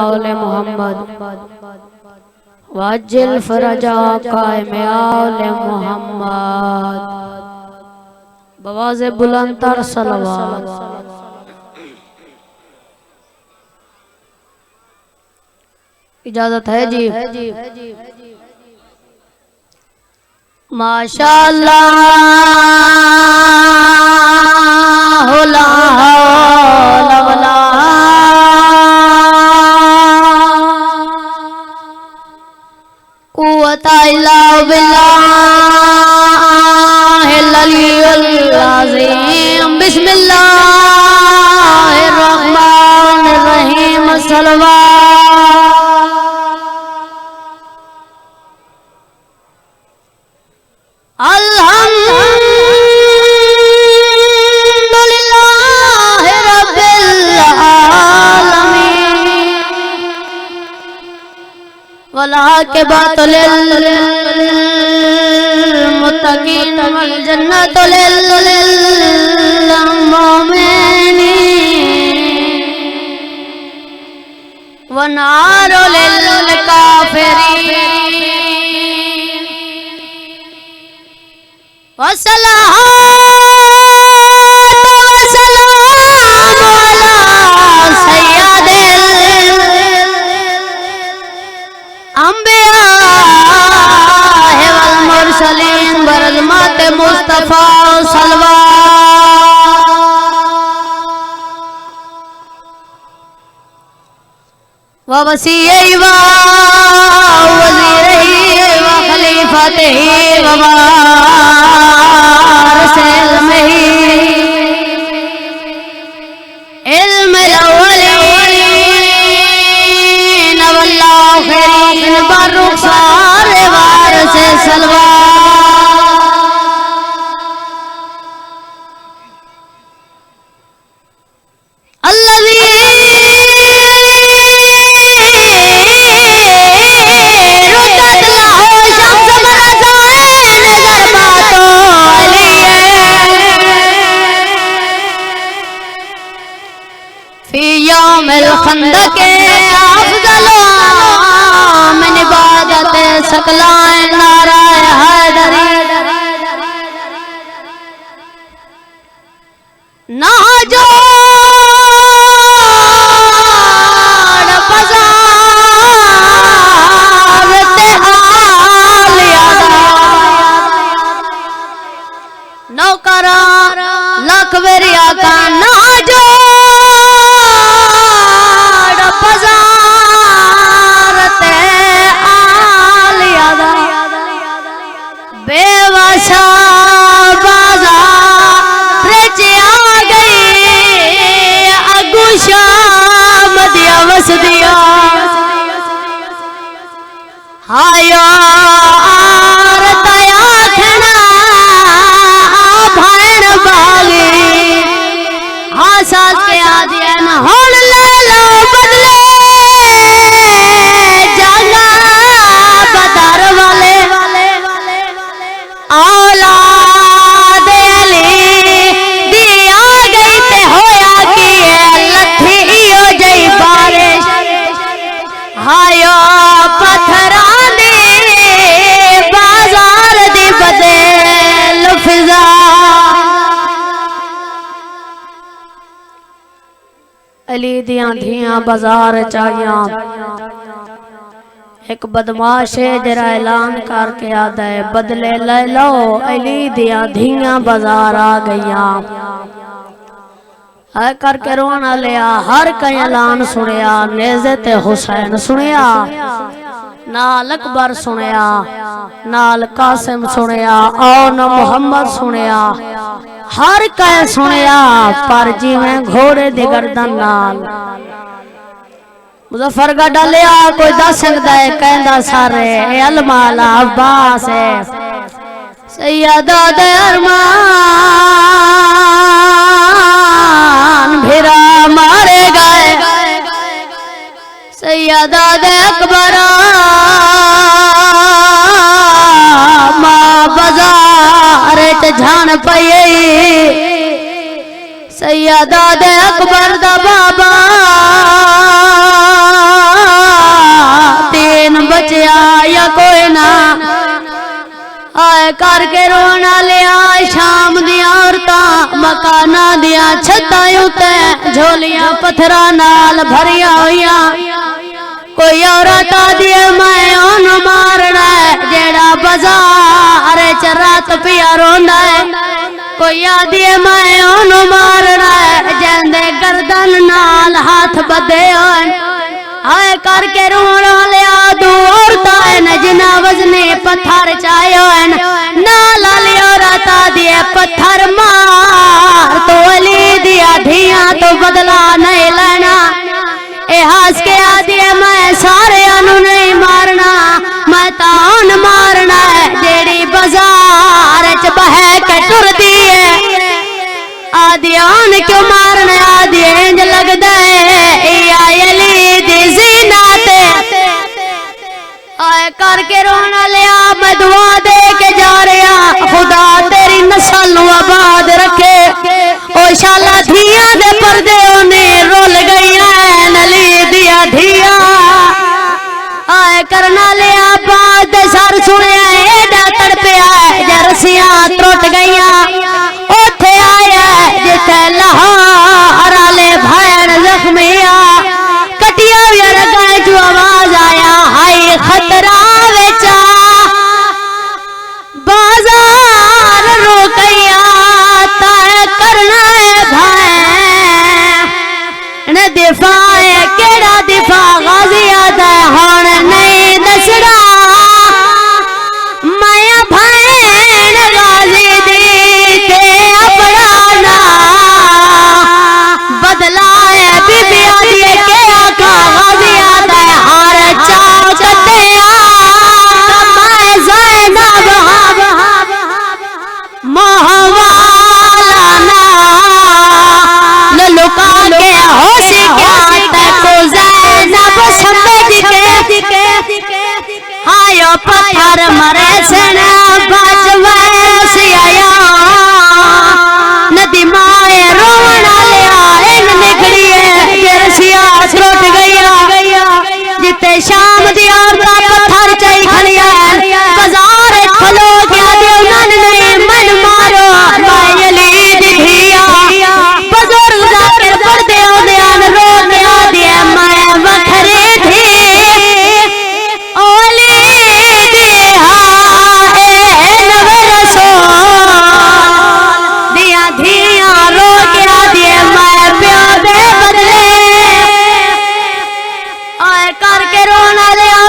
आले मोहम्मद वाजिल फरजा कायम आले मोहम्मद बवाज़े बुलंद तर सलवात। इजाजत है जी। माशाअल्लाह ला हौला वला कुव्वता इल्ला बिल्लाहिल अलिय्यिल अज़ीम। बिस्मिल्लाहिर रहमानिर रहीम। अल्हम्दुलिल्लाहि रब्बिल आलमीन वला आक़िबतु लिल मुत्तक़ीन वल जन्नतु लिल मुमिनीन व नारु लिल काफ़िरीन। वस्सलातु वस्सलामु अला सय्यदिल अंबिया वल मुरसलीन बरज़मात मुस्तफ़ा सल्लल्लाहु व वसीयई व वज़ीरही व खलीफतही व खंदके अफज़लो मिन इबादत सकलाए नाराए हैदरी ना जो नौकरा लखवरिया का ना जो बेवसा बाजार आ गई अगुशा मदिया वस दिया हाया आरतया खना भैन बागी हाँ सास के आदिया न होल ले लो बदले जाना बदार वाले औलाद अली दिया गई ते होया कि लथी हो जई बारिश हायो पत्थरां दी बाजार दी बदल फिजा अली दियां धियां बाजार चाहियां। एक बदमाश है जरा ऐलान करके आता है बदले ले लो अली दिया धियां बाजार आ गईया है करके रोना लिया। हर कई ऐलान सुनिया नेज़े ते हुसैन सुनिया नाल अकबर सुनिया नाल कासिम सुनिया और न मोहम्मद सुनिया हर कई सुनिया पर जिवें घोड़े दी गर्दन नाल मुजफ्फरगढ़ डालिया कोई दस सकता है कहता सारे अलमाला अब्बास है सैयदा दे अरमान भिरा मारे गए सैयदा दे अकबर मां बाजार झान पई सैयदा दे अकबर दा बाबा करके रोना लिया शाम दिया औरतां मकाना दिया छत्तां उत्ते झोलियां पत्थरां नाल भरिया होइया। कोई औरत आदि मैं ओनू मारना है जेड़ा बाजार च रात पिया रोंदा है। कोई आदि मैं ओनू मारना है जेंदे गर्दन नाल हाथ बधे होन। हाय करके रोना लिया दो औरतां न जिना वजने पत्थर चायो नाल वाली औरत आदि पत्थर मार तो अली दिया धिया तो बदला नहीं लेना। ए हंस के आदि मैं सारे अनु नहीं मारना मैं तान मारना है जेड़ी बाजार च बह के टुरदी है। आदि आन क्यों मारना आदि इंज लगदा है अली दी ज़ीना ते। आए करके रोना लिया मैं दुआ दे के जा रहा खुदा तेरी नस्ल नू आबाद रखे। ओ शाला धिया दे पर्दे ओने रुल गईया नली दिया धिया। आए करना लिया बात सर सुनिया एडा तड़पिया जरसियां टुट गईया। ओथे आया जिथे लाहौर आले भैन जख्मिया कटिया गए जो आवाज आया हाय खतरा बेचा बाजार रोकैया तय करना है भाई न दिफा केड़ा दिफा गाजिया दा हुण नहीं दसड़ा। माया भैन गाजी दी ते अपना ना बदला है बीबी आदि के आका गाजिया दा हार चा कटिया। मैं ज़ैनब मोहवाला ना न लुका के होश क्या तको ज़ैनब समझ के हायो पत्थर मरे सन बच वैसी आया। नदी माए रोना लिया इन निकली जरसिया टुट गईया। जिते शाम दी औरतां पत्थर चाई खड़िया बाजार खलो क्या दे नहीं मन मारो मैं अली दी धिया। बुजुर्ग जाकर पर्दे ओदियान रो दिया दिया मैं वखरी थी ओली दिया ए नवर सो दिया धिया रो गया दिया मैं प्यो दे बदले। आए करके रोना लिया